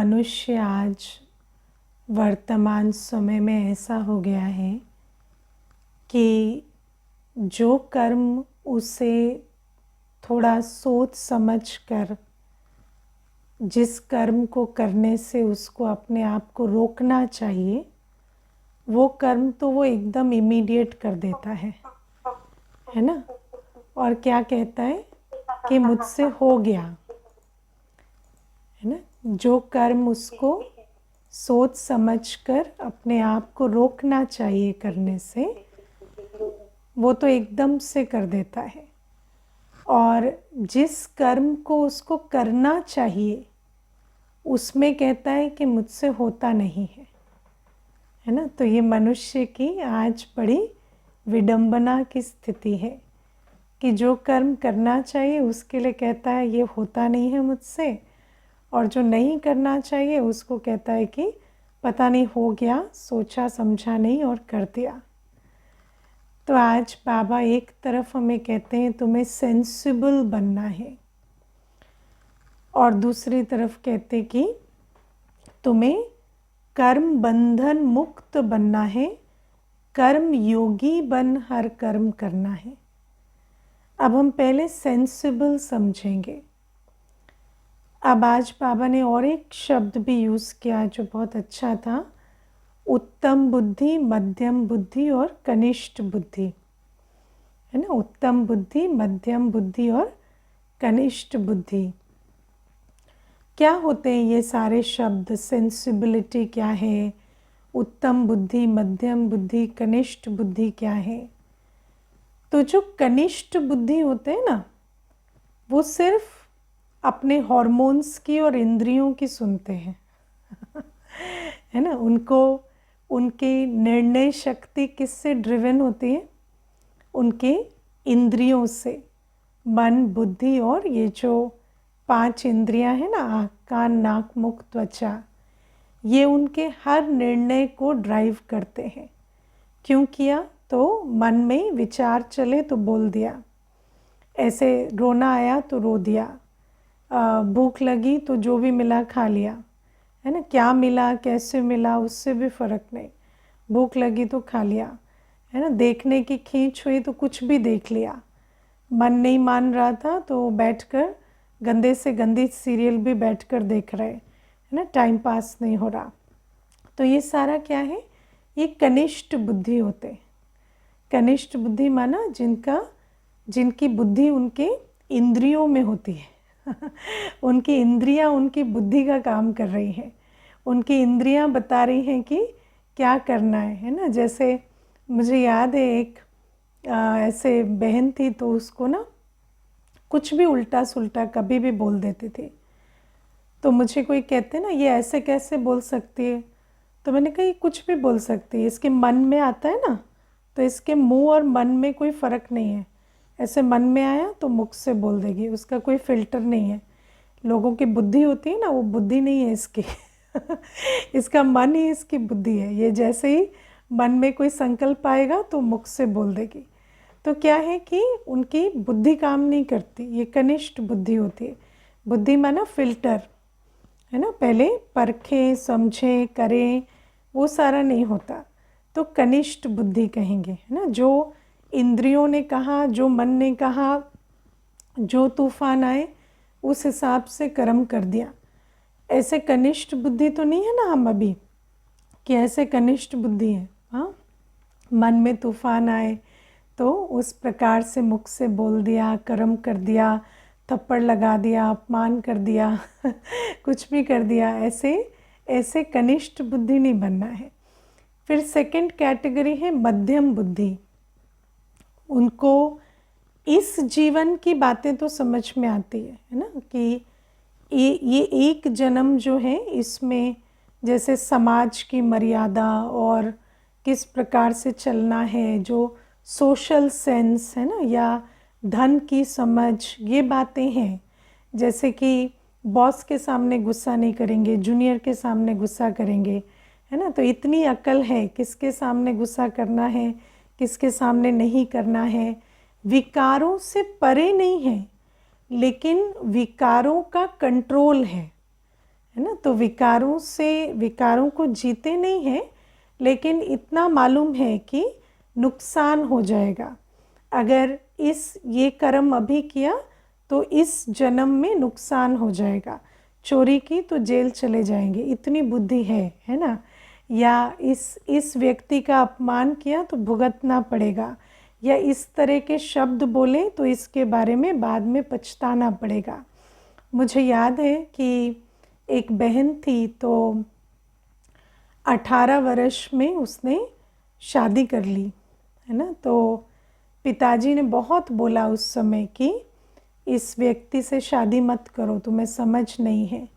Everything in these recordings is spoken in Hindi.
मनुष्य आज वर्तमान समय में ऐसा हो गया है कि जो कर्म उसे थोड़ा सोच समझ कर, जिस कर्म को करने से उसको अपने आप को रोकना चाहिए, वो कर्म तो वो एकदम इमीडिएट कर देता है ना। और क्या कहता है कि मुझसे हो गया, है ना। जो कर्म उसको सोच समझ कर अपने आप को रोकना चाहिए करने से, वो तो एकदम से कर देता है। और जिस कर्म को उसको करना चाहिए उसमें कहता है कि मुझसे होता नहीं है ना। तो ये मनुष्य की आज बड़ी विडंबना की स्थिति है कि जो कर्म करना चाहिए उसके लिए कहता है ये होता नहीं है मुझसे, और जो नहीं करना चाहिए उसको कहता है कि पता नहीं हो गया, सोचा समझा नहीं और कर दिया। तो आज बाबा एक तरफ हमें कहते हैं तुम्हें सेंसिबल बनना है, और दूसरी तरफ कहते कि तुम्हें कर्म बंधन मुक्त बनना है, कर्म योगी बन हर कर्म करना है। अब हम पहले सेंसिबल समझेंगे। अब आज बाबा ने और एक शब्द भी यूज़ किया जो बहुत अच्छा था, उत्तम बुद्धि, मध्यम बुद्धि और कनिष्ठ बुद्धि, है ना। उत्तम बुद्धि, मध्यम बुद्धि और कनिष्ठ बुद्धि क्या होते हैं ये सारे शब्द? सेंसिबिलिटी क्या है, उत्तम बुद्धि, मध्यम बुद्धि, कनिष्ठ बुद्धि क्या है? तो जो कनिष्ठ बुद्धि होते हैं ना, वो सिर्फ अपने हॉर्मोन्स की और इंद्रियों की सुनते हैं है ना। उनको उनकी निर्णय शक्ति किससे ड्रिवन होती है? उनके इंद्रियों से। मन, बुद्धि और ये जो 5 इंद्रियां हैं ना, आँख, कान, नाक, मुख, त्वचा, ये उनके हर निर्णय को ड्राइव करते हैं। क्यों किया? तो मन में विचार चले तो बोल दिया, ऐसे रोना आया तो रो दिया, भूख लगी तो जो भी मिला खा लिया, है ना। क्या मिला, कैसे मिला, उससे भी फ़र्क नहीं, भूख लगी तो खा लिया, है ना। देखने की खींच हुई तो कुछ भी देख लिया, मन नहीं मान रहा था तो बैठकर गंदे से गंदी सीरियल भी बैठकर देख रहे, है ना, टाइम पास नहीं हो रहा। तो ये सारा क्या है? ये कनिष्ठ बुद्धि होते। कनिष्ठ बुद्धि माना जिनकी बुद्धि उनके इंद्रियों में होती है उनकी इंद्रियां उनकी बुद्धि का काम कर रही हैं, उनकी इंद्रियां बता रही हैं कि क्या करना है ना। जैसे मुझे याद है एक ऐसे बहन थी, तो उसको ना कुछ भी उल्टा सुल्टा कभी भी बोल देती थी। तो मुझे कोई कहते ना ये ऐसे कैसे बोल सकती है, तो मैंने कहा ये कुछ भी बोल सकती है, इसके मन में आता है ना, तो इसके मुंह और मन में कोई फ़र्क नहीं है। ऐसे मन में आया तो मुख से बोल देगी, उसका कोई फ़िल्टर नहीं है। लोगों की बुद्धि होती है ना, वो बुद्धि नहीं है इसकी इसका मन ही इसकी बुद्धि है। ये जैसे ही मन में कोई संकल्प आएगा तो मुख से बोल देगी। तो क्या है कि उनकी बुद्धि काम नहीं करती, ये कनिष्ठ बुद्धि होती है। बुद्धि माना फिल्टर, है ना, पहले परखें, समझें, करें, वो सारा नहीं होता। तो कनिष्ठ बुद्धि कहेंगे, है ना। जो इंद्रियों ने कहा, जो मन ने कहा, जो तूफान आए उस हिसाब से कर्म कर दिया। ऐसे कनिष्ठ बुद्धि तो नहीं है ना हम अभी कि ऐसे कनिष्ठ बुद्धि है। हाँ, मन में तूफान आए तो उस प्रकार से मुख से बोल दिया, कर्म कर दिया, थप्पड़ लगा दिया, अपमान कर दिया कुछ भी कर दिया। ऐसे कनिष्ठ बुद्धि नहीं बनना है। फिर सेकंड कैटेगरी है मध्यम बुद्धि। उनको इस जीवन की बातें तो समझ में आती है ना, कि ये एक जन्म जो है इसमें जैसे समाज की मर्यादा और किस प्रकार से चलना है, जो सोशल सेंस है ना, या धन की समझ, ये बातें हैं। जैसे कि बॉस के सामने गुस्सा नहीं करेंगे, जूनियर के सामने गुस्सा करेंगे, है ना। तो इतनी अक्ल है किसके सामने गुस्सा करना है, किसके सामने नहीं करना है। विकारों से परे नहीं है, लेकिन विकारों का कंट्रोल है है ना। तो विकारों को जीते नहीं हैं, लेकिन इतना मालूम है कि नुकसान हो जाएगा। अगर ये कर्म अभी किया तो इस जन्म में नुकसान हो जाएगा, चोरी की तो जेल चले जाएंगे, इतनी बुद्धि है ना। या इस व्यक्ति का अपमान किया तो भुगतना पड़ेगा, या इस तरह के शब्द बोले तो इसके बारे में बाद में पछताना पड़ेगा। मुझे याद है कि एक बहन थी, तो 18 वर्ष में उसने शादी कर ली, है ना। तो पिताजी ने बहुत बोला उस समय कि इस व्यक्ति से शादी मत करो, तुम्हें समझ नहीं है,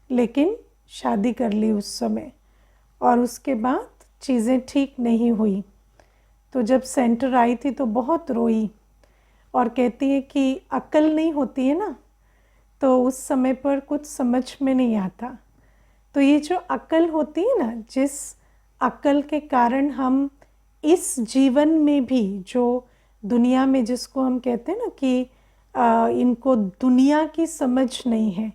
लेकिन शादी कर ली उस समय। और उसके बाद चीज़ें ठीक नहीं हुई। तो जब सेंटर आई थी तो बहुत रोई और कहती है कि अक्ल नहीं होती है ना, तो उस समय पर कुछ समझ में नहीं आता। तो ये जो अक्ल होती है ना, जिस अक्ल के कारण हम इस जीवन में भी, जो दुनिया में जिसको हम कहते हैं ना कि इनको दुनिया की समझ नहीं है,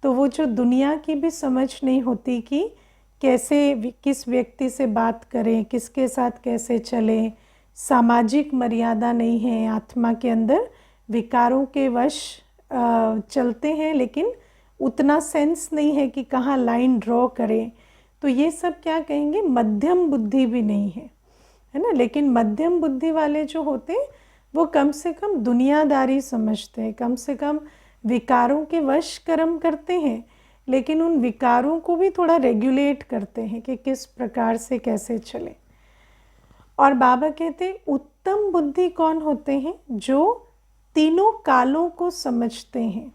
तो वो जो दुनिया की भी समझ नहीं होती कि कैसे किस व्यक्ति से बात करें, किसके साथ कैसे चलें, सामाजिक मर्यादा नहीं है, आत्मा के अंदर विकारों के वश चलते हैं, लेकिन उतना सेंस नहीं है कि कहाँ लाइन ड्रॉ करें। तो ये सब क्या कहेंगे, मध्यम बुद्धि भी नहीं है ना। लेकिन मध्यम बुद्धि वाले जो होते हैं वो कम से कम दुनियादारी समझते हैं, कम से कम विकारों के वश कर्म करते हैं, लेकिन उन विकारों को भी थोड़ा रेगुलेट करते हैं कि किस प्रकार से कैसे चले। और बाबा कहते हैं उत्तम बुद्धि कौन होते हैं, जो तीनों कालों को समझते हैं।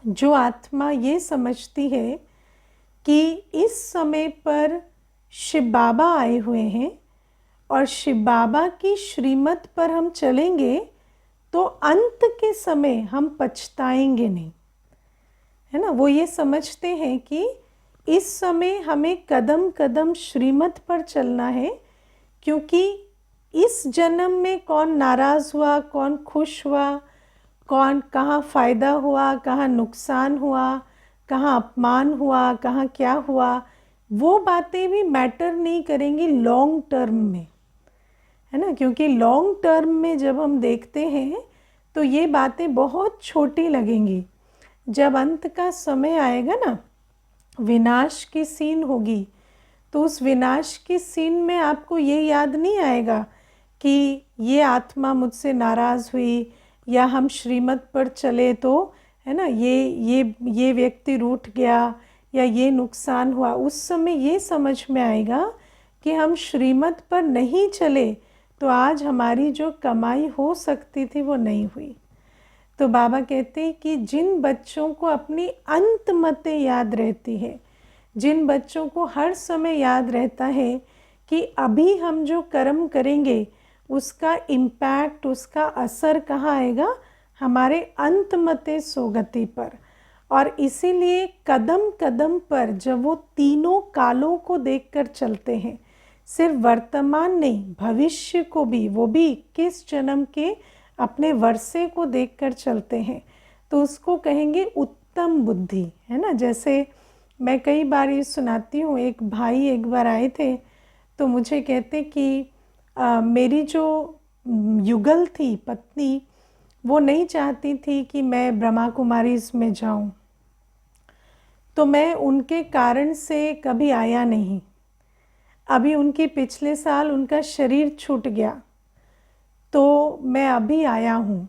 जो आत्मा ये समझती है कि इस समय पर शिव बाबा आए हुए हैं और शिव बाबा की श्रीमत पर हम चलेंगे तो अंत के समय हम पछताएंगे नहीं, है ना। वो ये समझते हैं कि इस समय हमें कदम कदम श्रीमत पर चलना है, क्योंकि इस जन्म में कौन नाराज़ हुआ, कौन खुश हुआ, कौन कहाँ फ़ायदा हुआ, कहाँ नुकसान हुआ, कहाँ अपमान हुआ, कहाँ क्या हुआ, वो बातें भी मैटर नहीं करेंगी लॉन्ग टर्म में, है ना। क्योंकि लॉन्ग टर्म में जब हम देखते हैं तो ये बातें बहुत छोटी लगेंगी। जब अंत का समय आएगा ना, विनाश की सीन होगी, तो उस विनाश की सीन में आपको ये याद नहीं आएगा कि ये आत्मा मुझसे नाराज़ हुई, या हम श्रीमत पर चले तो, है ना, ये व्यक्ति रूठ गया, या ये नुकसान हुआ। उस समय ये समझ में आएगा कि हम श्रीमत पर नहीं चले तो आज हमारी जो कमाई हो सकती थी वो नहीं हुई। तो बाबा कहते हैं कि जिन बच्चों को अपनी अंतमतें याद रहती है, जिन बच्चों को हर समय याद रहता है कि अभी हम जो कर्म करेंगे उसका इम्पैक्ट, उसका असर कहाँ आएगा, हमारे अंतमते सोगति पर। और इसीलिए कदम कदम पर जब वो तीनों कालों को देखकर चलते हैं, सिर्फ वर्तमान नहीं भविष्य को भी, वो भी 21 जन्म के अपने वर्षे को देखकर चलते हैं, तो उसको कहेंगे उत्तम बुद्धि, है ना। जैसे मैं कई बार ये सुनाती हूँ, एक भाई एक बार आए थे तो मुझे कहते कि मेरी जो युगल थी पत्नी, वो नहीं चाहती थी कि मैं ब्रह्मा कुमारीज़ में जाऊँ, तो मैं उनके कारण से कभी आया नहीं। अभी उनके पिछले साल उनका शरीर छूट गया तो मैं अभी आया हूँ,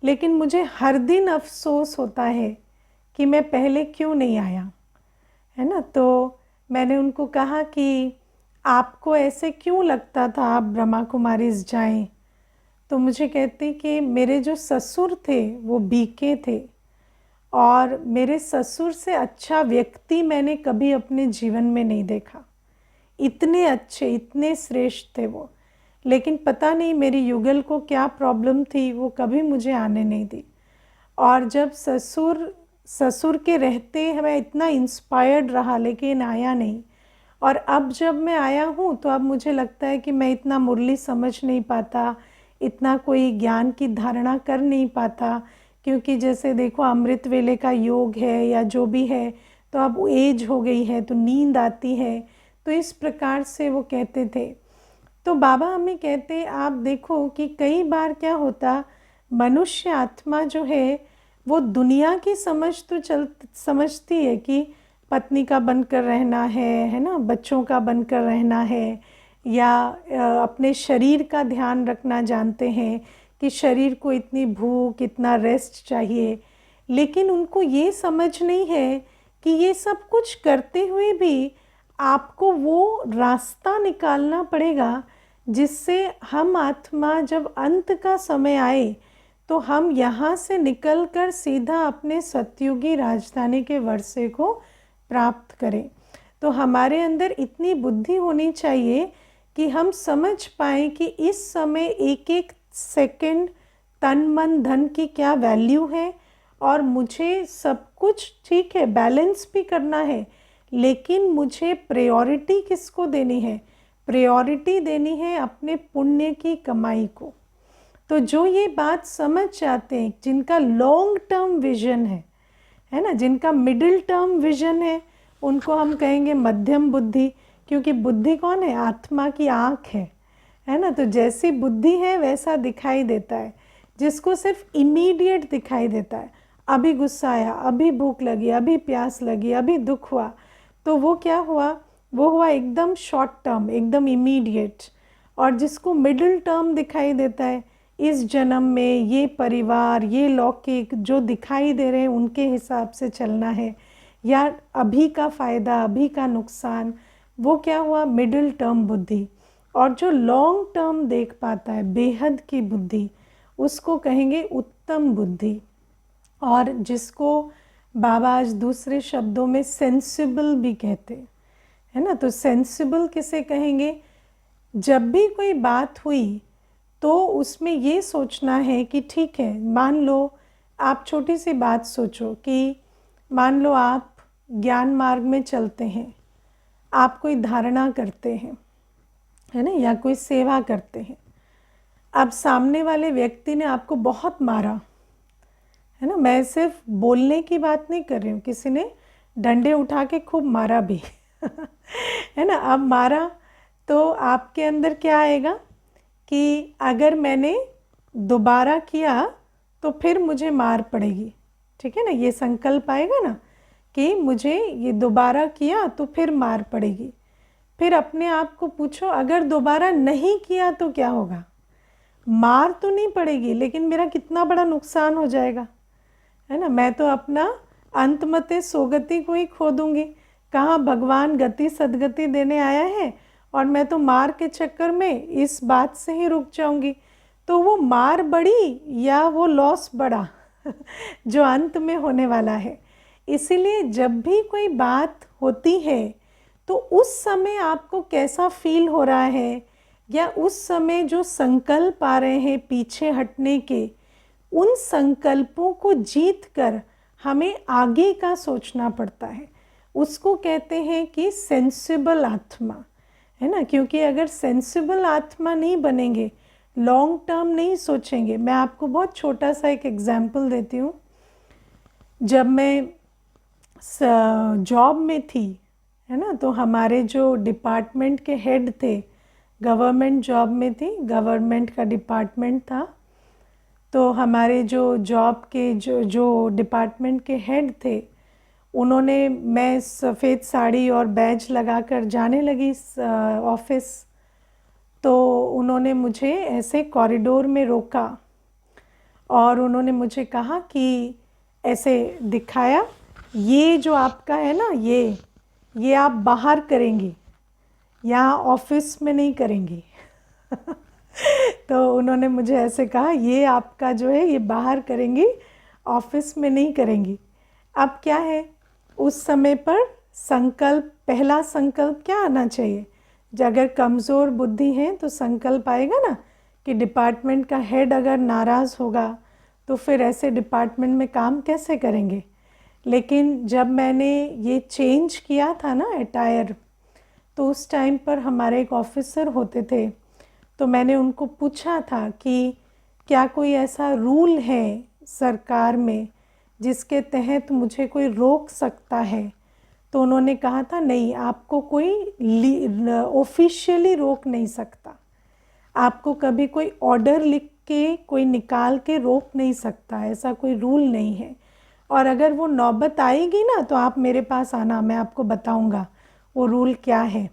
लेकिन मुझे हर दिन अफसोस होता है कि मैं पहले क्यों नहीं आया, है ना। तो मैंने उनको कहा कि आपको ऐसे क्यों लगता था आप ब्रह्मा कुमारीज़ जाएं, तो मुझे कहते कि मेरे जो ससुर थे वो बीके थे, और मेरे ससुर से अच्छा व्यक्ति मैंने कभी अपने जीवन में नहीं देखा। इतने अच्छे, इतने श्रेष्ठ थे वो, लेकिन पता नहीं मेरी युगल को क्या प्रॉब्लम थी, वो कभी मुझे आने नहीं दी। और जब ससुर के रहते मैं इतना इंस्पायर्ड रहा, लेकिन आया नहीं। और अब जब मैं आया हूँ तो अब मुझे लगता है कि मैं इतना मुरली समझ नहीं पाता, इतना कोई ज्ञान की धारणा कर नहीं पाता, क्योंकि जैसे देखो अमृत वेले का योग है या जो भी है, तो अब एज हो गई है तो नींद आती है। तो इस प्रकार से वो कहते थे। तो बाबा हमें कहते, आप देखो कि कई बार क्या होता, मनुष्य आत्मा जो है वो दुनिया की समझती है कि पत्नी का बनकर रहना है ना, बच्चों का बनकर रहना है, या अपने शरीर का ध्यान रखना जानते हैं कि शरीर को इतनी भूख, इतना रेस्ट चाहिए। लेकिन उनको ये समझ नहीं है कि ये सब कुछ करते हुए भी आपको वो रास्ता निकालना पड़ेगा जिससे हम आत्मा जब अंत का समय आए तो हम यहाँ से निकलकर सीधा अपने सतयुगी राजधानी के वर्षे को प्राप्त करें। तो हमारे अंदर इतनी बुद्धि होनी चाहिए कि हम समझ पाएँ कि इस समय एक एक सेकंड तन मन धन की क्या वैल्यू है, और मुझे सब कुछ ठीक है, बैलेंस भी करना है, लेकिन मुझे प्रायोरिटी किसको देनी है? प्रायोरिटी देनी है अपने पुण्य की कमाई को। तो जो ये बात समझ जाते हैं, जिनका लॉन्ग टर्म विजन है ना, जिनका मिडिल टर्म विजन है, उनको हम कहेंगे मध्यम बुद्धि, क्योंकि बुद्धि कौन है? आत्मा की आँख है ना। तो जैसी बुद्धि है वैसा दिखाई देता है। जिसको सिर्फ इमीडिएट दिखाई देता है, अभी गुस्सा आया, अभी भूख लगी, अभी प्यास लगी, अभी दुख हुआ, तो वो क्या हुआ? वो हुआ एकदम शॉर्ट टर्म, एकदम इमीडिएट। और जिसको मिडिल टर्म दिखाई देता है, इस जन्म में ये परिवार, ये लौकिक जो दिखाई दे रहे हैं उनके हिसाब से चलना है, या अभी का फ़ायदा, अभी का नुकसान, वो क्या हुआ? मिडिल टर्म बुद्धि। और जो लॉन्ग टर्म देख पाता है, बेहद की बुद्धि, उसको कहेंगे उत्तम बुद्धि। और जिसको बाबा आज दूसरे शब्दों में सेंसिबल भी कहते है ना। तो सेंसिबल किसे कहेंगे? जब भी कोई बात हुई तो उसमें ये सोचना है कि ठीक है, मान लो आप छोटी सी बात सोचो कि मान लो आप ज्ञान मार्ग में चलते हैं, आप कोई धारणा करते हैं, है ना, या कोई सेवा करते हैं। अब सामने वाले व्यक्ति ने आपको बहुत मारा, है ना। मैं सिर्फ बोलने की बात नहीं कर रही हूँ, किसी ने डंडे उठा के खूब मारा भी है ना। अब मारा तो आपके अंदर क्या आएगा कि अगर मैंने दोबारा किया तो फिर मुझे मार पड़ेगी, ठीक है ना। ये संकल्प आएगा ना कि मुझे ये दोबारा किया तो फिर मार पड़ेगी। फिर अपने आप को पूछो, अगर दोबारा नहीं किया तो क्या होगा? मार तो नहीं पड़ेगी, लेकिन मेरा कितना बड़ा नुकसान हो जाएगा, है ना। मैं तो अपना अंतमते सोगति को ही खो दूंगी। कहाँ भगवान गति सदगति देने आया है और मैं तो मार के चक्कर में इस बात से ही रुक जाऊंगी। तो वो मार बड़ी या वो लॉस बड़ा जो अंत में होने वाला है। इसीलिए जब भी कोई बात होती है तो उस समय आपको कैसा फील हो रहा है, या उस समय जो संकल्प आ रहे हैं पीछे हटने के, उन संकल्पों को जीत कर हमें आगे का सोचना पड़ता है। उसको कहते हैं कि सेंसिबल आत्मा, है ना। क्योंकि अगर सेंसिबल आत्मा नहीं बनेंगे, लॉन्ग टर्म नहीं सोचेंगे। मैं आपको बहुत छोटा सा एक एग्जाम्पल देती हूँ। जब मैं जॉब में थी, है ना, तो हमारे जो डिपार्टमेंट के हेड थे, गवर्नमेंट जॉब में थी, गवर्नमेंट का डिपार्टमेंट था, तो हमारे जो जॉब के जो डिपार्टमेंट के हेड थे, उन्होंने, मैं सफ़ेद साड़ी और बैज लगाकर जाने लगी ऑफिस, तो उन्होंने मुझे ऐसे कॉरिडोर में रोका और उन्होंने मुझे कहा कि ऐसे दिखाया, ये जो आपका है ना, ये आप बाहर करेंगी, यहाँ ऑफिस में नहीं करेंगी तो उन्होंने मुझे ऐसे कहा, ये आपका जो है ये बाहर करेंगी, ऑफिस में नहीं करेंगी। अब क्या है, उस समय पर संकल्प, पहला संकल्प क्या आना चाहिए? अगर कमज़ोर बुद्धि है तो संकल्प आएगा ना कि डिपार्टमेंट का हेड अगर नाराज़ होगा तो फिर ऐसे डिपार्टमेंट में काम कैसे करेंगे। लेकिन जब मैंने ये चेंज किया था ना अटायर, तो उस टाइम पर हमारे एक ऑफिसर होते थे, तो मैंने उनको पूछा था कि क्या कोई ऐसा रूल है सरकार में जिसके तहत मुझे कोई रोक सकता है तो उन्होंने कहा था नहीं, आपको कोई ऑफिशियली रोक नहीं सकता, आपको कभी कोई ऑर्डर लिख के कोई निकाल के रोक नहीं सकता, ऐसा कोई रूल नहीं है। और अगर वो नौबत आएगी ना तो आप मेरे पास आना, मैं आपको बताऊंगा वो रूल क्या है।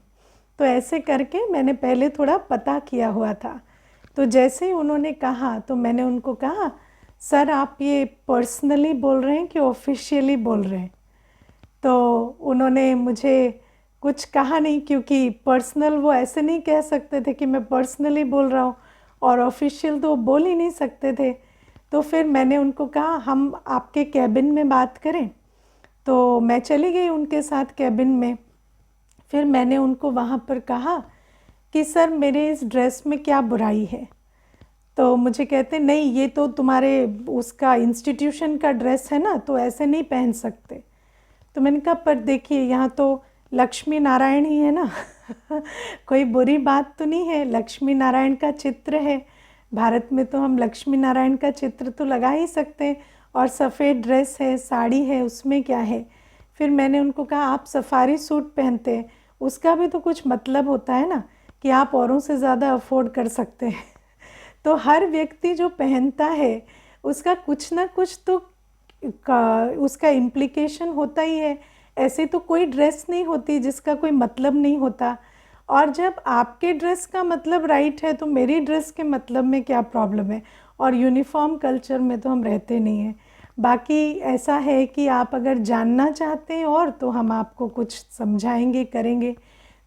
तो ऐसे करके मैंने पहले थोड़ा पता किया हुआ था। तो जैसे ही उन्होंने कहा तो मैंने उनको कहा, सर आप ये पर्सनली बोल रहे हैं कि ऑफिशियली बोल रहे हैं? तो उन्होंने मुझे कुछ कहा नहीं, क्योंकि पर्सनल वो ऐसे नहीं कह सकते थे कि मैं पर्सनली बोल रहा हूँ, और ऑफिशियल तो बोल ही नहीं सकते थे। तो फिर मैंने उनको कहा हम आपके कैबिन में बात करें। तो मैं चली गई उनके साथ कैबिन में। फिर मैंने उनको वहाँ पर कहा कि सर मेरे इस ड्रेस में क्या बुराई है? तो मुझे कहते नहीं, ये तो तुम्हारे उसका इंस्टीट्यूशन का ड्रेस है ना, तो ऐसे नहीं पहन सकते। तो मैंने कहा पर देखिए यहाँ तो लक्ष्मी नारायण ही है ना कोई बुरी बात तो नहीं है, लक्ष्मी नारायण का चित्र है, भारत में तो हम लक्ष्मी नारायण का चित्र तो लगा ही सकते हैं, और सफ़ेद ड्रेस है, साड़ी है, उसमें क्या है? फिर मैंने उनको कहा आप सफारी सूट पहनते हैं, उसका भी तो कुछ मतलब होता है ना, कि आप औरों से ज़्यादा अफोर्ड कर सकते हैं तो हर व्यक्ति जो पहनता है उसका कुछ ना कुछ तो उसका इम्प्लीकेशन होता ही है। ऐसे तो कोई ड्रेस नहीं होती जिसका कोई मतलब नहीं होता, और जब आपके ड्रेस का मतलब राइट है तो मेरी ड्रेस के मतलब में क्या प्रॉब्लम है? और यूनिफॉर्म कल्चर में तो हम रहते नहीं हैं। बाकी ऐसा है कि आप अगर जानना चाहते हैं और तो हम आपको कुछ समझाएंगे, करेंगे।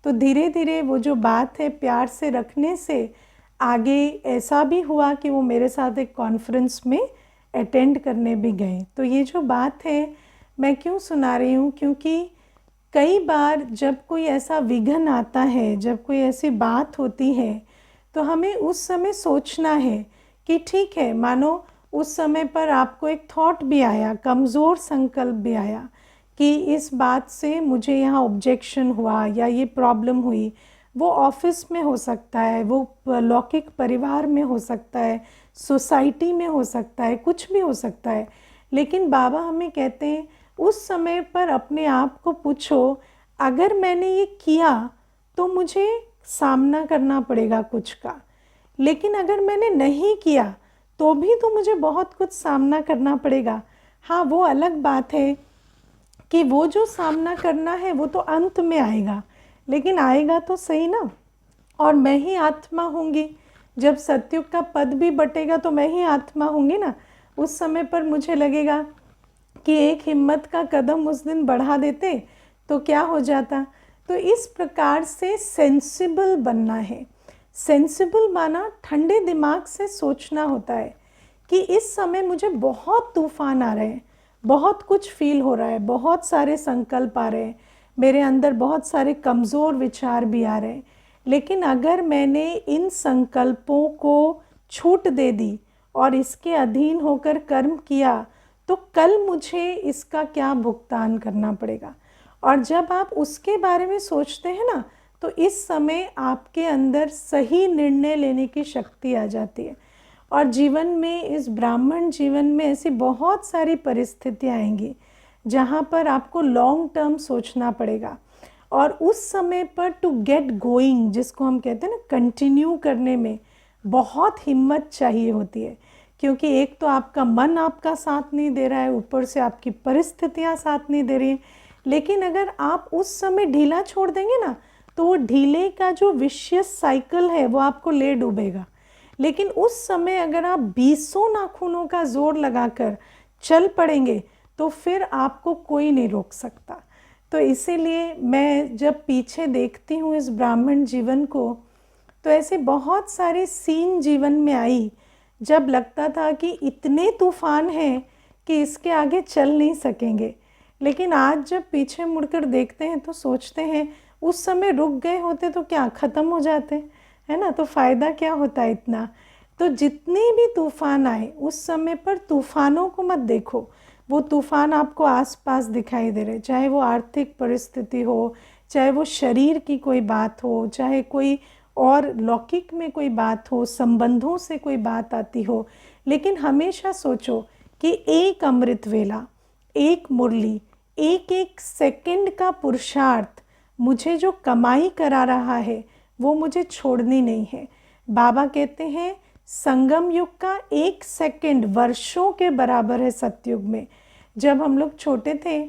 तो धीरे धीरे वो जो बात है प्यार से रखने से आगे ऐसा भी हुआ कि वो मेरे साथ एक कॉन्फ्रेंस में अटेंड करने भी गए। तो ये जो बात है मैं क्यों सुना रही हूँ, क्योंकि कई बार जब कोई ऐसा विघन आता है, जब कोई ऐसी बात होती है, तो हमें उस समय सोचना है कि ठीक है, मानो उस समय पर आपको एक थॉट भी आया, कमज़ोर संकल्प भी आया कि इस बात से मुझे यहाँ ऑब्जेक्शन हुआ या ये प्रॉब्लम हुई। वो ऑफिस में हो सकता है, वो लौकिक परिवार में हो सकता है, सोसाइटी में हो सकता है, कुछ भी हो सकता है। लेकिन बाबा हमें कहते हैं उस समय पर अपने आप को पूछो, अगर मैंने ये किया तो मुझे सामना करना पड़ेगा कुछ का, लेकिन अगर मैंने नहीं किया तो भी तो मुझे बहुत कुछ सामना करना पड़ेगा। हाँ, वो अलग बात है कि वो जो सामना करना है वो तो अंत में आएगा, लेकिन आएगा तो सही ना। और मैं ही आत्मा होंगी, जब सतयुग का पद भी बटेगा तो मैं ही आत्मा होंगी ना। उस समय पर मुझे लगेगा कि एक हिम्मत का कदम उस दिन बढ़ा देते तो क्या हो जाता। तो इस प्रकार से सेंसिबल बनना है। सेंसिबल माना ठंडे दिमाग से सोचना होता है कि इस समय मुझे बहुत तूफान आ रहे हैं, बहुत कुछ फील हो रहा है, बहुत सारे संकल्प आ रहे हैं, मेरे अंदर बहुत सारे कमज़ोर विचार भी आ रहे हैं, लेकिन अगर मैंने इन संकल्पों को छूट दे दी और इसके अधीन होकर कर्म किया तो कल मुझे इसका क्या भुगतान करना पड़ेगा। और जब आप उसके बारे में सोचते हैं ना, तो इस समय आपके अंदर सही निर्णय लेने की शक्ति आ जाती है। और जीवन में, इस ब्राह्मण जीवन में ऐसी बहुत सारी परिस्थितियाँ आएंगी जहाँ पर आपको लॉन्ग टर्म सोचना पड़ेगा, और उस समय पर टू गेट गोइंग, जिसको हम कहते हैं ना कंटिन्यू करने में, बहुत हिम्मत चाहिए होती है। क्योंकि एक तो आपका मन आपका साथ नहीं दे रहा है, ऊपर से आपकी परिस्थितियाँ साथ नहीं दे रही हैं। लेकिन अगर आप उस समय ढीला छोड़ देंगे ना, तो वो ढीले का जो विशियस साइकिल है वो आपको ले डूबेगा। लेकिन उस समय अगर आप 20 नाखूनों का जोर लगाकर चल पड़ेंगे तो फिर आपको कोई नहीं रोक सकता। तो इसीलिए मैं जब पीछे देखती हूँ इस ब्राह्मण जीवन को, तो ऐसे बहुत सारे सीन जीवन में आई जब लगता था कि इतने तूफान हैं कि इसके आगे चल नहीं सकेंगे। लेकिन आज जब पीछे मुड़कर देखते हैं तो सोचते हैं उस समय रुक गए होते तो क्या ख़त्म हो जाते, है ना, तो फ़ायदा क्या होता है इतना। तो जितने भी तूफ़ान आए उस समय पर तूफ़ानों को मत देखो, वो तूफ़ान आपको आसपास दिखाई दे रहे, चाहे वो आर्थिक परिस्थिति हो, चाहे वो शरीर की कोई बात हो, चाहे कोई और लौकिक में कोई बात हो, संबंधों से कोई बात आती हो। लेकिन हमेशा सोचो कि एक अमृत वेला, एक मुरली, एक एक सेकंड का पुरुषार्थ मुझे जो कमाई करा रहा है वो मुझे छोड़नी नहीं है। बाबा कहते हैं संगम युग का एक सेकंड वर्षों के बराबर है सतयुग में। जब हम लोग छोटे थे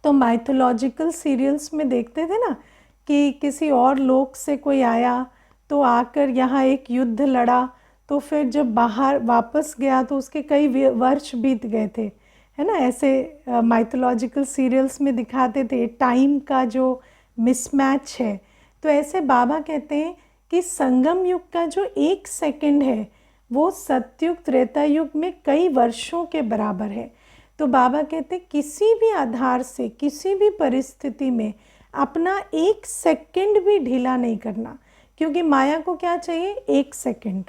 तो माइथोलॉजिकल सीरियल्स में देखते थे ना कि किसी और लोक से कोई आया तो आकर यहाँ एक युद्ध लड़ा, तो फिर जब बाहर वापस गया तो उसके कई वर्ष बीत गए थे, है ना। ऐसे माइथोलॉजिकल सीरियल्स में दिखाते थे टाइम का जो मिसमैच है। तो ऐसे बाबा कहते हैं कि संगम युग का जो एक सेकंड है वो सतयुग त्रेता युग में कई वर्षों के बराबर है। तो बाबा कहते किसी भी आधार से किसी भी परिस्थिति में अपना एक सेकंड भी ढीला नहीं करना, क्योंकि माया को क्या चाहिए? एक सेकंड।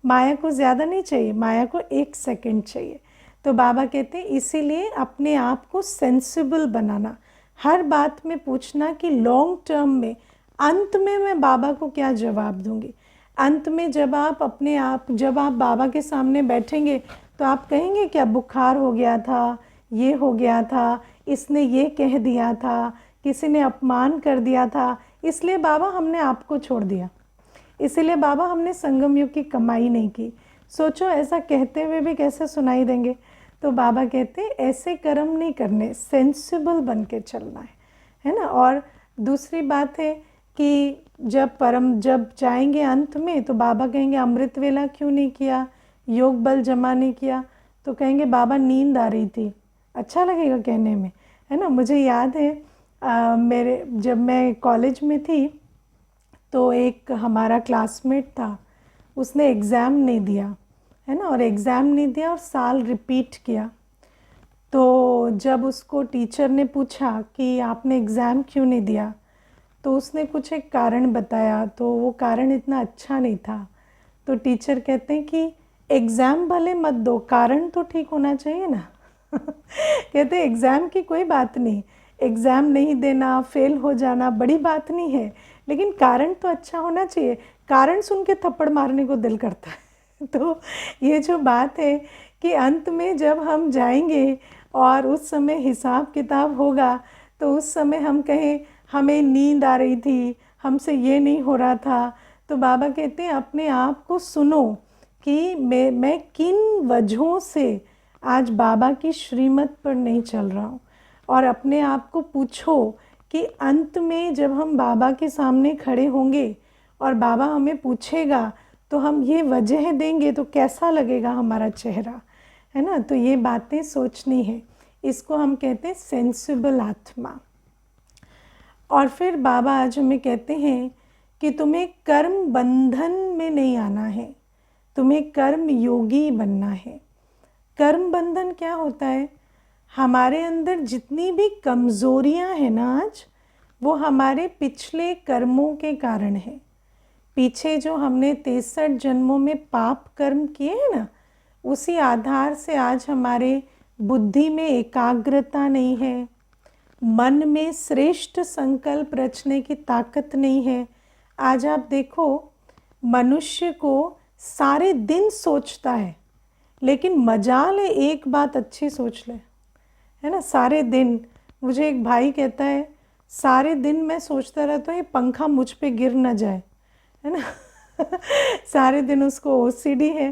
माया को ज़्यादा नहीं चाहिए, माया को एक सेकंड चाहिए। तो बाबा कहते हैं इसीलिए अपने आप को सेंसिबल बनाना, हर बात में पूछना कि लॉन्ग टर्म में अंत में मैं बाबा को क्या जवाब दूंगी। अंत में जब आप बाबा के सामने बैठेंगे तो आप कहेंगे क्या बुखार हो गया था, ये हो गया था, इसने ये कह दिया था, किसी ने अपमान कर दिया था, इसलिए बाबा हमने आपको छोड़ दिया, इसीलिए बाबा हमने संगम युग की कमाई नहीं की। सोचो ऐसा कहते हुए भी कैसे सुनाई देंगे। तो बाबा कहते ऐसे कर्म नहीं करने, सेंसिबल बन के चलना है ना। और दूसरी बात है कि जब जाएंगे अंत में तो बाबा कहेंगे अमृत वेला क्यों नहीं किया, योग बल जमा नहीं किया, तो कहेंगे बाबा नींद आ रही थी। अच्छा लगेगा कहने में, है ना। मुझे याद है जब मैं कॉलेज में थी तो एक हमारा क्लासमेट था, उसने एग्ज़ाम नहीं दिया, है ना, और एग्ज़ाम नहीं दिया और साल रिपीट किया। तो जब उसको टीचर ने पूछा कि आपने एग्ज़ाम क्यों नहीं दिया, तो उसने कुछ एक कारण बताया, तो वो कारण इतना अच्छा नहीं था। तो टीचर कहते हैं कि एग्ज़ाम भले मत दो, कारण तो ठीक होना चाहिए ना। कहते हैं एग्ज़ाम की कोई बात नहीं, एग्ज़ाम नहीं देना, फेल हो जाना बड़ी बात नहीं है, लेकिन कारण तो अच्छा होना चाहिए। कारण सुन के थप्पड़ मारने को दिल करता है। तो ये जो बात है कि अंत में जब हम जाएंगे और उस समय हिसाब किताब होगा, तो उस समय हम कहें हमें नींद आ रही थी, हमसे ये नहीं हो रहा था, तो बाबा कहते हैं अपने आप को सुनो कि मैं किन वजहों से आज बाबा की श्रीमत पर नहीं चल रहा हूँ, और अपने आप को पूछो कि अंत में जब हम बाबा के सामने खड़े होंगे और बाबा हमें पूछेगा तो हम ये वजह देंगे तो कैसा लगेगा हमारा चेहरा, है ना। तो ये बातें सोचनी है, इसको हम कहते हैं सेंसिबल आत्मा। और फिर बाबा आज हमें कहते हैं कि तुम्हें कर्म बंधन में नहीं आना है, तुम्हें कर्म योगी बनना है। कर्म बंधन क्या होता है? हमारे अंदर जितनी भी कमज़ोरियां हैं ना आज, वो हमारे पिछले कर्मों के कारण है। पीछे जो हमने 63 जन्मों में पाप कर्म किए हैं ना, उसी आधार से आज हमारे बुद्धि में एकाग्रता नहीं है, मन में श्रेष्ठ संकल्प रचने की ताकत नहीं है। आज आप देखो मनुष्य को सारे दिन सोचता है, लेकिन मजाल है एक बात अच्छी सोच ले, है ना। सारे दिन मुझे एक भाई कहता है सारे दिन मैं सोचता रहता हूँ ये पंखा मुझ पे गिर ना जाए, है ना। सारे दिन उसको ओसीडी है,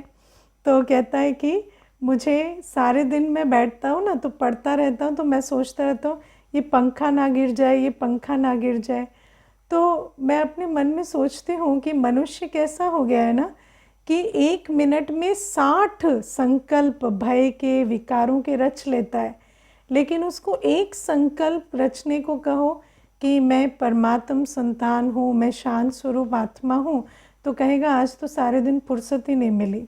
तो कहता है कि मुझे सारे दिन मैं बैठता हूँ ना तो पढ़ता रहता हूँ, तो मैं सोचता रहता हूँ ये पंखा ना गिर जाए, ये पंखा ना गिर जाए। तो मैं अपने मन में सोचती हूँ कि मनुष्य कैसा हो गया है ना कि 1 मिनट में 60 संकल्प भय के, विकारों के रच लेता है, लेकिन उसको एक संकल्प रचने को कहो कि मैं परमात्म संतान हूँ, मैं शांत स्वरूप आत्मा हूँ, तो कहेगा आज तो सारे दिन फुर्सत ही नहीं मिली।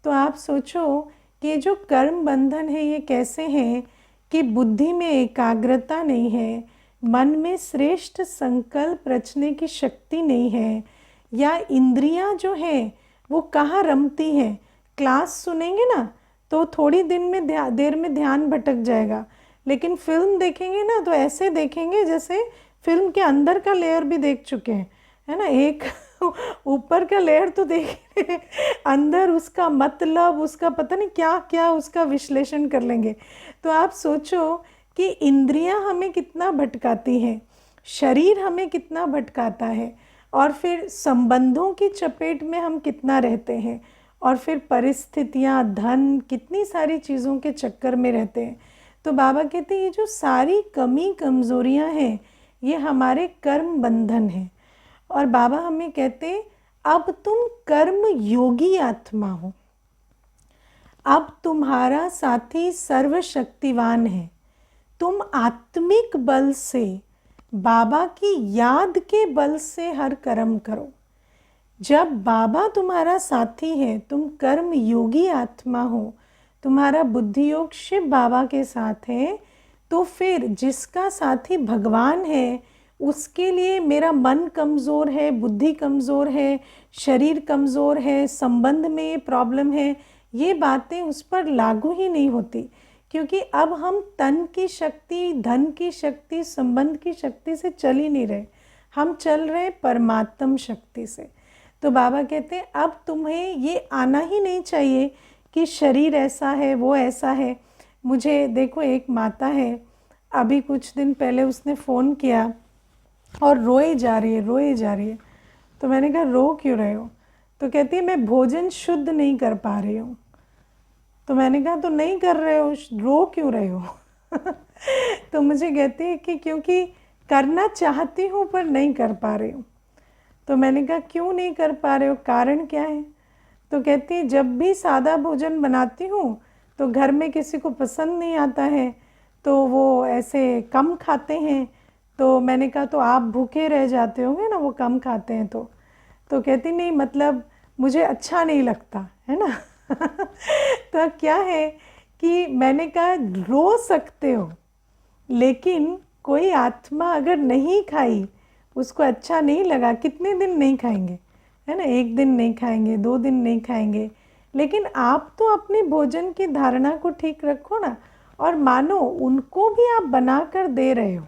तो आप सोचो कि ये जो कर्म बंधन है ये कैसे हैं कि बुद्धि में एकाग्रता नहीं है, मन में श्रेष्ठ संकल्प रचने की शक्ति नहीं है, या इंद्रियां जो हैं वो कहाँ रमती हैं। क्लास सुनेंगे ना तो थोड़ी देर में ध्यान भटक जाएगा, लेकिन फिल्म देखेंगे ना तो ऐसे देखेंगे जैसे फिल्म के अंदर का लेयर भी देख चुके हैं, है ना। एक ऊपर का लेयर तो देख अंदर उसका मतलब, उसका पता नहीं क्या क्या उसका विश्लेषण कर लेंगे। तो आप सोचो कि इंद्रियां हमें कितना भटकाती हैं, शरीर हमें कितना भटकाता है, और फिर संबंधों की चपेट में हम कितना रहते हैं, और फिर परिस्थितियां, धन, कितनी सारी चीज़ों के चक्कर में रहते हैं। तो बाबा कहते हैं ये जो सारी कमी कमज़ोरियां हैं ये हमारे कर्म बंधन हैं। और बाबा हमें कहते हैं अब तुम कर्म योगी आत्मा हो, अब तुम्हारा साथी सर्वशक्तिवान है, तुम आत्मिक बल से, बाबा की याद के बल से हर कर्म करो। जब बाबा तुम्हारा साथी है, तुम कर्म योगी आत्मा हो, तुम्हारा बुद्धि योग शिव बाबा के साथ है, तो फिर जिसका साथी भगवान है उसके लिए मेरा मन कमज़ोर है, बुद्धि कमज़ोर है, शरीर कमज़ोर है, संबंध में ये प्रॉब्लम है, ये बातें उस पर लागू ही नहीं होती, क्योंकि अब हम तन की शक्ति, धन की शक्ति, संबंध की शक्ति से चल ही नहीं रहे, हम चल रहे परमात्म शक्ति से। तो बाबा कहते हैं अब तुम्हें ये आना ही नहीं चाहिए कि शरीर ऐसा है, वो ऐसा है। मुझे देखो, एक माता है, अभी कुछ दिन पहले उसने फ़ोन किया और रोए जा रही है, रोए जा रही है। तो मैंने कहा रो क्यों रहे हो? तो कहती है मैं भोजन शुद्ध नहीं कर पा रही हूँ। तो मैंने कहा तो नहीं कर रहे हो, रो क्यों रहे हो? तो मुझे कहती है कि क्योंकि करना चाहती हूँ पर नहीं कर पा रही हूँ। तो मैंने कहा क्यों नहीं कर पा रहे हो, कारण क्या है? तो कहती है जब भी सादा भोजन बनाती हूँ तो घर में किसी को पसंद नहीं आता है, तो वो ऐसे कम खाते हैं। तो मैंने कहा तो आप भूखे रह जाते होंगे ना, वो कम खाते हैं तो कहती नहीं, मतलब मुझे अच्छा नहीं लगता है ना। तो क्या है कि मैंने कहा रो सकते हो, लेकिन कोई आत्मा अगर नहीं खाई, उसको अच्छा नहीं लगा, कितने दिन नहीं खाएंगे, है ना? एक दिन नहीं खाएंगे, 2 दिन नहीं खाएंगे, लेकिन आप तो अपने भोजन की धारणा को ठीक रखो ना। और मानो उनको भी आप बना कर दे रहे हो,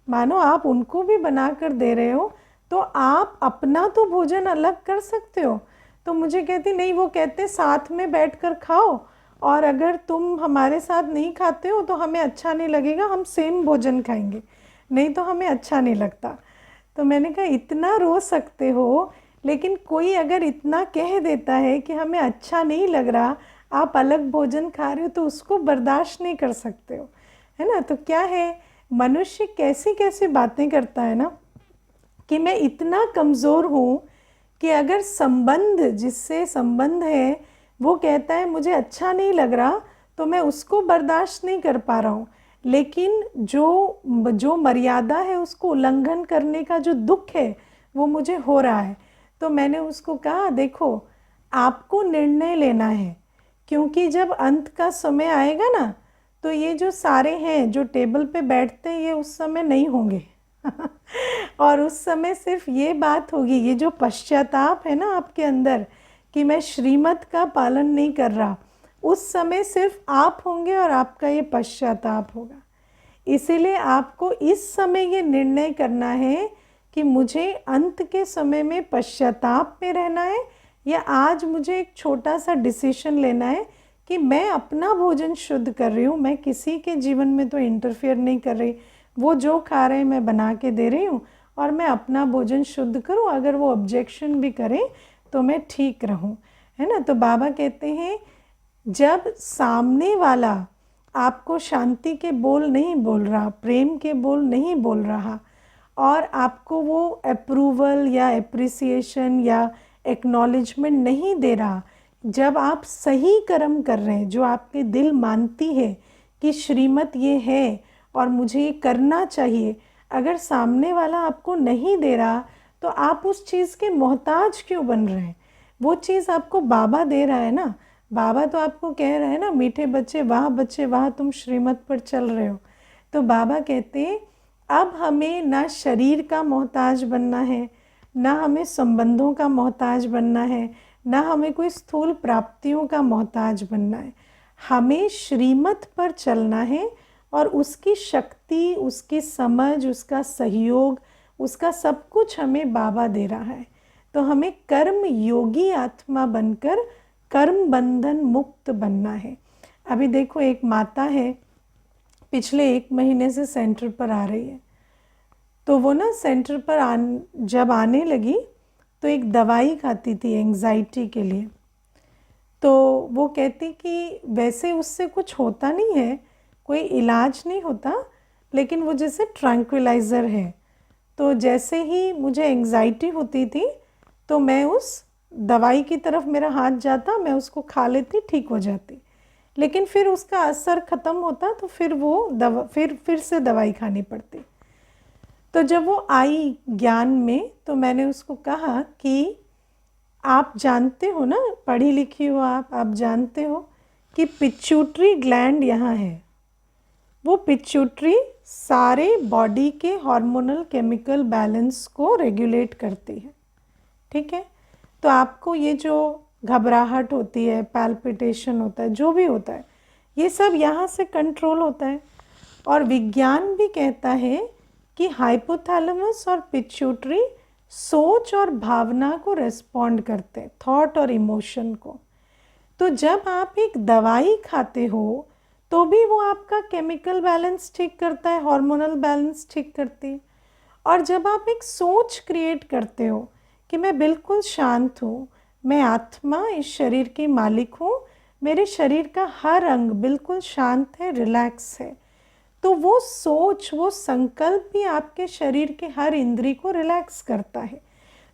मानो आप उनको भी बना कर दे रहे हो, तो आप अपना तो भोजन अलग कर सकते हो। तो मुझे कहती नहीं, वो कहते साथ में बैठकर खाओ, और अगर तुम हमारे साथ नहीं खाते हो तो हमें अच्छा नहीं लगेगा, हम सेम भोजन खाएंगे, नहीं तो हमें अच्छा नहीं लगता। तो मैंने कहा इतना रो सकते हो, लेकिन कोई अगर इतना कह देता है कि हमें अच्छा नहीं लग रहा, आप अलग भोजन खा रहे हो, तो उसको बर्दाश्त नहीं कर सकते हो, है ना? तो क्या है, मनुष्य कैसी कैसी बातें करता है ना, कि मैं इतना कमज़ोर हूँ कि अगर संबंध, जिससे संबंध है, वो कहता है मुझे अच्छा नहीं लग रहा, तो मैं उसको बर्दाश्त नहीं कर पा रहा हूँ, लेकिन जो मर्यादा है उसको उल्लंघन करने का जो दुख है वो मुझे हो रहा है। तो मैंने उसको कहा देखो, आपको निर्णय लेना है, क्योंकि जब अंत का समय आएगा ना, तो ये जो सारे हैं जो टेबल पे बैठते हैं, ये उस समय नहीं होंगे। और उस समय सिर्फ ये बात होगी, ये जो पश्चाताप है ना आपके अंदर कि मैं श्रीमत का पालन नहीं कर रहा, उस समय सिर्फ आप होंगे और आपका ये पश्चाताप होगा। इसीलिए आपको इस समय ये निर्णय करना है कि मुझे अंत के समय में पश्चाताप में रहना है, या आज मुझे एक छोटा सा डिसीजन लेना है कि मैं अपना भोजन शुद्ध कर रही हूँ, मैं किसी के जीवन में तो इंटरफेयर नहीं कर रही, वो जो खा रहे हैं मैं बना के दे रही हूँ, और मैं अपना भोजन शुद्ध करूँ, अगर वो ऑब्जेक्शन भी करें तो मैं ठीक रहूँ, है ना? तो बाबा कहते हैं जब सामने वाला आपको शांति के बोल नहीं बोल रहा, प्रेम के बोल नहीं बोल रहा, और आपको वो अप्रूवल या एप्रिसिएशन या एक्नॉलेजमेंट नहीं दे रहा, जब आप सही कर्म कर रहे हैं, जो आपके दिल मानती है कि श्रीमत ये है और मुझे ये करना चाहिए, अगर सामने वाला आपको नहीं दे रहा, तो आप उस चीज़ के मोहताज क्यों बन रहे हैं? वो चीज़ आपको बाबा दे रहा है ना। बाबा तो आपको कह रहे हैं ना, मीठे बच्चे वाह तुम श्रीमत पर चल रहे हो। तो बाबा कहते हैं अब हमें ना शरीर का मोहताज बनना है, ना हमें संबंधों का मोहताज बनना है, ना हमें कोई स्थूल प्राप्तियों का मोहताज बनना है। हमें श्रीमत पर चलना है, और उसकी शक्ति, उसकी समझ, उसका सहयोग, उसका सब कुछ हमें बाबा दे रहा है। तो हमें कर्म योगी आत्मा बनकर कर्म बंधन मुक्त बनना है। अभी देखो, एक माता है, पिछले 1 महीने से सेंटर पर आ रही है। तो वो ना सेंटर पर जब आने लगी तो एक दवाई खाती थी एंग्जाइटी के लिए। तो वो कहती कि वैसे उससे कुछ होता नहीं है, कोई इलाज नहीं होता, लेकिन वो जैसे ट्रैंक्विलाइज़र है। तो जैसे ही मुझे एंग्जाइटी होती थी तो मैं उस दवाई की तरफ मेरा हाथ जाता, मैं उसको खा लेती, ठीक हो जाती। लेकिन फिर उसका असर ख़त्म होता तो फिर वो फिर से दवाई खानी पड़ती। तो जब वो आई ज्ञान में तो मैंने उसको कहा कि आप जानते हो ना, पढ़ी लिखी हो आप जानते हो कि पिट्यूटरी ग्लैंड यहाँ है। वो पिट्यूटरी सारे बॉडी के हार्मोनल केमिकल बैलेंस को रेगुलेट करती है, ठीक है। तो आपको ये जो घबराहट होती है, पैल्पिटेशन होता है, जो भी होता है, ये सब यहाँ से कंट्रोल होता है। और विज्ञान भी कहता है कि हाइपोथैलेमस और पिट्यूटरी सोच और भावना को रेस्पॉन्ड करते हैं, थॉट और इमोशन को। तो जब आप एक दवाई खाते हो तो भी वो आपका केमिकल बैलेंस ठीक करता है, हार्मोनल बैलेंस ठीक करती है। और जब आप एक सोच क्रिएट करते हो कि मैं बिल्कुल शांत हूँ, मैं आत्मा इस शरीर की मालिक हूँ, मेरे शरीर का हर अंग बिल्कुल शांत है, रिलैक्स है, तो वो सोच, वो संकल्प भी आपके शरीर के हर इंद्री को रिलैक्स करता है।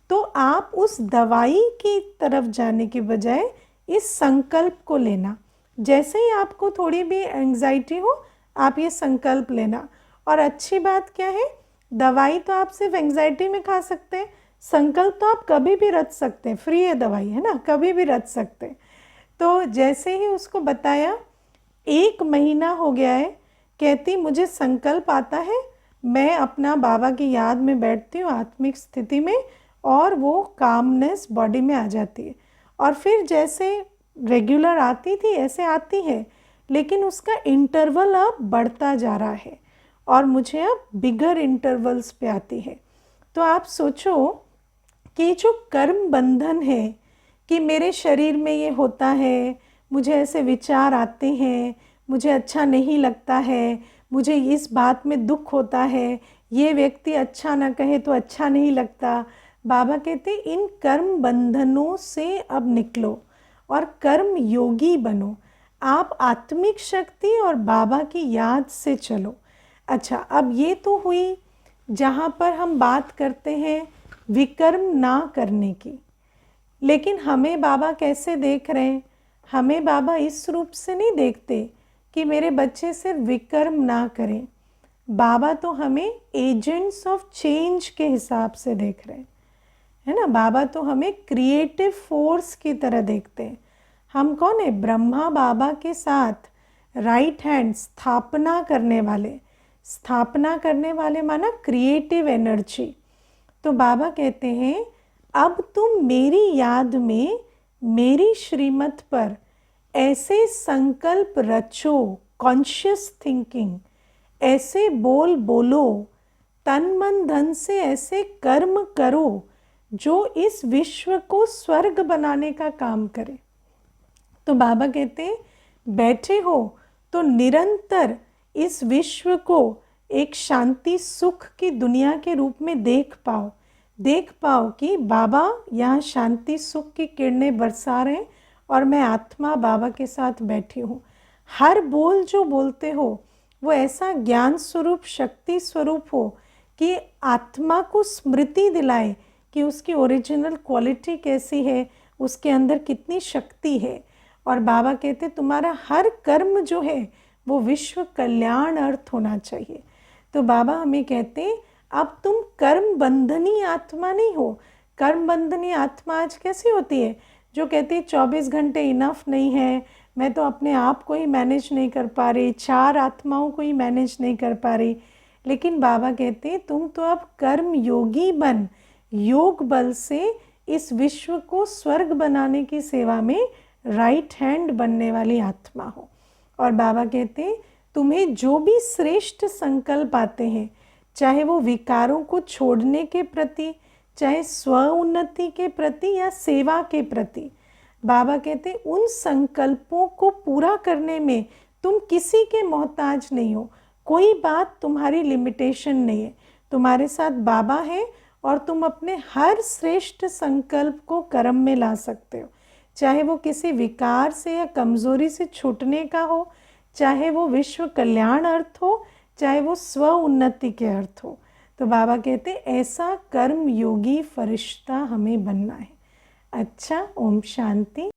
तो आप उस दवाई की तरफ जाने के बजाय इस संकल्प को लेना। जैसे ही आपको थोड़ी भी एंग्जाइटी हो, आप ये संकल्प लेना। और अच्छी बात क्या है, दवाई तो आप सिर्फ एंग्जाइटी में खा सकते हैं, संकल्प तो आप कभी भी रच सकते हैं, फ्री है दवाई, है ना, कभी भी रच सकते हैं। तो जैसे ही उसको बताया, 1 महीना हो गया है, कहती मुझे संकल्प आता है, मैं अपना बाबा की याद में बैठती हूँ आत्मिक स्थिति में, और वो कामनेस बॉडी में आ जाती है। और फिर जैसे रेगुलर आती थी ऐसे आती है, लेकिन उसका इंटरवल अब बढ़ता जा रहा है और मुझे अब बिगर इंटरवल्स पे आती है। तो आप सोचो कि जो कर्म बंधन है कि मेरे शरीर में ये होता है, मुझे ऐसे विचार आते हैं, मुझे अच्छा नहीं लगता है, मुझे इस बात में दुख होता है, ये व्यक्ति अच्छा ना कहे तो अच्छा नहीं लगता। बाबा कहते इन कर्म बंधनों से अब निकलो और कर्म योगी बनो। आप आत्मिक शक्ति और बाबा की याद से चलो। अच्छा, अब ये तो हुई जहाँ पर हम बात करते हैं विकर्म ना करने की। लेकिन हमें बाबा कैसे देख रहे हैं? हमें बाबा इस रूप से नहीं देखते कि मेरे बच्चे सिर्फ विकर्म ना करें। बाबा तो हमें एजेंट्स ऑफ चेंज के हिसाब से देख रहे हैं, है ना। बाबा तो हमें क्रिएटिव फोर्स की तरह देखते हैं। हम कौन है? ब्रह्मा बाबा के साथ राइट हैंड स्थापना करने वाले। स्थापना करने वाले माना क्रिएटिव एनर्जी। तो बाबा कहते हैं अब तुम मेरी याद में, मेरी श्रीमत पर ऐसे संकल्प रचो, कॉन्शियस थिंकिंग, ऐसे बोल बोलो, तन मन धन से ऐसे कर्म करो जो इस विश्व को स्वर्ग बनाने का काम करे। तो बाबा कहते हैं बैठे हो तो निरंतर इस विश्व को एक शांति सुख की दुनिया के रूप में देख पाओ कि बाबा यहाँ शांति सुख की किरणें बरसा रहे हैं और मैं आत्मा बाबा के साथ बैठी हूँ। हर बोल जो बोलते हो वो ऐसा ज्ञान स्वरूप, शक्ति स्वरूप हो कि आत्मा को स्मृति दिलाए कि उसकी ओरिजिनल क्वालिटी कैसी है, उसके अंदर कितनी शक्ति है। और बाबा कहते तुम्हारा हर कर्म जो है वो विश्व कल्याण अर्थ होना चाहिए। तो बाबा हमें कहते अब तुम कर्म बंधनी आत्मा नहीं हो। कर्म बंधनी आत्मा आज कैसी होती है? जो कहती है 24 घंटे इनफ नहीं है, मैं तो अपने आप को ही मैनेज नहीं कर पा रही, 4 आत्माओं को ही मैनेज नहीं कर पा रही। लेकिन बाबा कहते तुम तो अब कर्म योगी बन, योग बल से इस विश्व को स्वर्ग बनाने की सेवा में राइट हैंड बनने वाली आत्मा हो। और बाबा कहते तुम्हें जो भी श्रेष्ठ संकल्प आते हैं, चाहे वो विकारों को छोड़ने के प्रति, चाहे स्व उन्नति के प्रति या सेवा के प्रति, बाबा कहते उन संकल्पों को पूरा करने में तुम किसी के मोहताज नहीं हो। कोई बात तुम्हारी लिमिटेशन नहीं है। तुम्हारे साथ बाबा है और तुम अपने हर श्रेष्ठ संकल्प को कर्म में ला सकते हो, चाहे वो किसी विकार से या कमजोरी से छूटने का हो, चाहे वो विश्व कल्याण अर्थ हो, चाहे वो स्व उन्नति के अर्थ हो। तो बाबा कहते ऐसा कर्म योगी फरिश्ता हमें बनना है। अच्छा, ओम शांति।